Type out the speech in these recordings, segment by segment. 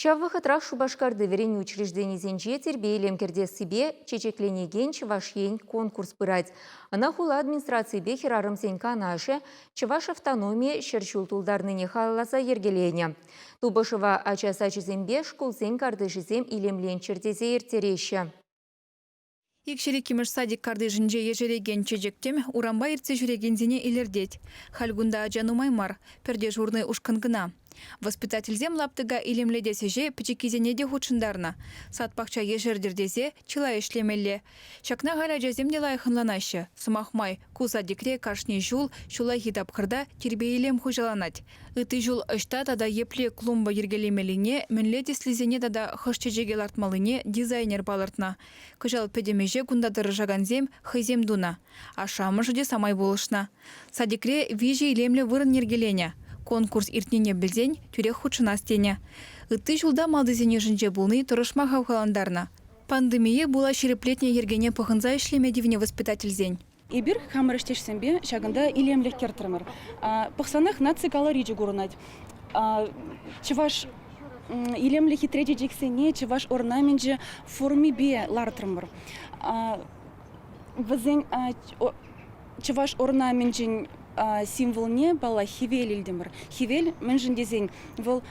Чаввахатрах Шубашкарды верен учрежденизенче тербейлем керде себе чечекленеген чавашень конкурс пырать. Ана хула администрации бехер арымсен канаше чаваш автономия шерчул тулдарныне халласа ергелене. Тубашева ачасачызембе шкулсен кардышызем илемлен чертезе ертереше. Икшері кемеш садик кардыжынже ежереген чежектем урамба ирце жүрегензіне илердет. Хальгунда ажанумаймар, перде журны ушкангына. Воспитательзем лаптыга илемледесеже пичекизене де худшындарна. Сатпақча ежердердезе чила ешлемелле. Чакна галя жаземде лайхынланашы. Сымахмай кусадикре кашни жул шулай хитапқырда тербейлем хужаланать. Ыты жул ышта тада епле клумба ергелемелине мінледеслизене тада хышчежеге лартмалыне дизайнер балыртна. Кыжал педемеже кундадыры жаганзем хызем дуна. А шамышы де самай болышна. Садикре вижи илемле вырын ергелене. Конкурс иртнене білзен түрек худшына стене. Ыты жылда малдызене жынже булны тұрышма хавхаландарна. Пандемия була шереплетне ергене пахынза ишлемедивне воспитательзен. Ибир хамырыштешсембе шагында илемлех кертірмір. Пахсанах нацикала риджи гурнать. Чываш илемлехи треджи джексене, чываш орнаменджи форми бе лартырмыр. Чываш орнаменджин символ не бала хивель илдемір. Хивель менжін дезен вол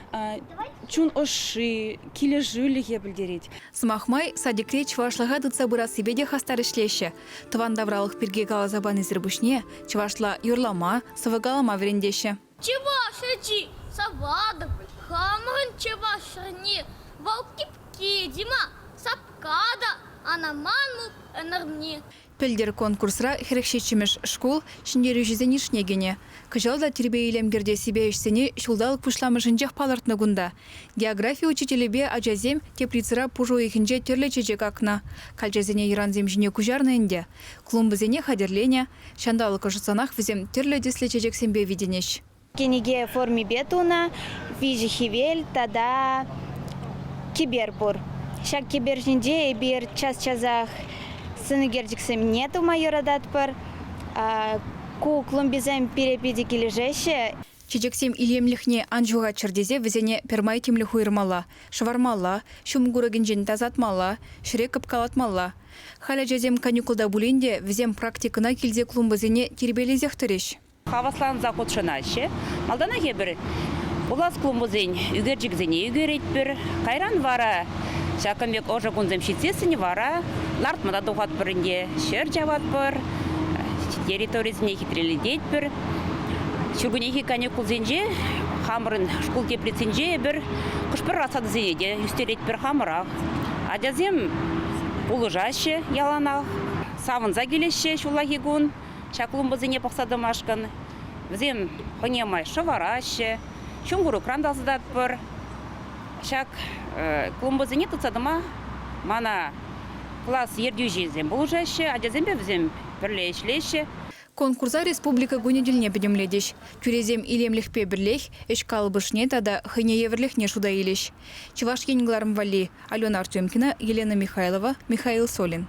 чун оши, киле жюлі ебілдерет. Смахмай садикре чывашлага дыца бұра сибеде хастар ішлеші. Тыван давралық пирге гала забан изірбушне, чывашла юрлама, савагалама верендеші. Чывашачи, савадып, хамын чывашыне, волкипки, дима, сапкада, анаманму, энергне. Пелдер конкурсра херекшечимеш школ шиндері жүзен ишнегене. Кыжалда тербе илемгерде себе ішсене шулдалық пышламы жынжақ палартны гунда. География учителебе ажазем теплицыра пужу ехінже терле чечек акна. Кальжазене иранзем жіне кужарны энде. Клумбызене хадерлене, шандалық жысанах візем терле десле чечек сембе виденеш. Кенеге форми бетуна, вижи хивель, тада кибербур. Шак кибержинде бир час-чазах сыныгердиксем нету майора датпар, ку клумбизем перепеди кележеше. Чечексем илемлихне анжуға чырдезе візене пермай темлі хуйырмала, швармала, шумгурагенжен тазатмала, шірек капкалатмала. Халя жазем каникулда буленде візем практикына келзе клумбызене тербелезех түреш. Хаваслан заходшынаще, малдана хебір. Улас клумбызен үгерджікзене үгеретпір, қайран вара. Шакамбек ожа кунзем шитсесіне вара, лартмада дұғат бірінде шер жават бір, территориясіне хитреледет бір. Шүгінеге каникул зенже, хамырын шкул теплиценже бір, қышпыр расады зенеде, үстерет бір хамырақ. Адязем улыжашы яланақ, савынза келеші шулахи гун, шаклумбы зене пақсадым ашқын. Візем хынемай шыварашы, шуңғыру крандалсыдат бір. Шак клумбызыне тұтсадыма, мана класс ердю жезем бұл жашы, адязембе візем бірле ішлеші. Конкурса республика гунеделне бедемледеш. Тюрезем илемлихпе бірлех, эшкалыбышне тада хыне еврлихне шуда илеш. Чеваш енгларым вали. Алена Артемкина, Елена Михайлова, Михаил Солин.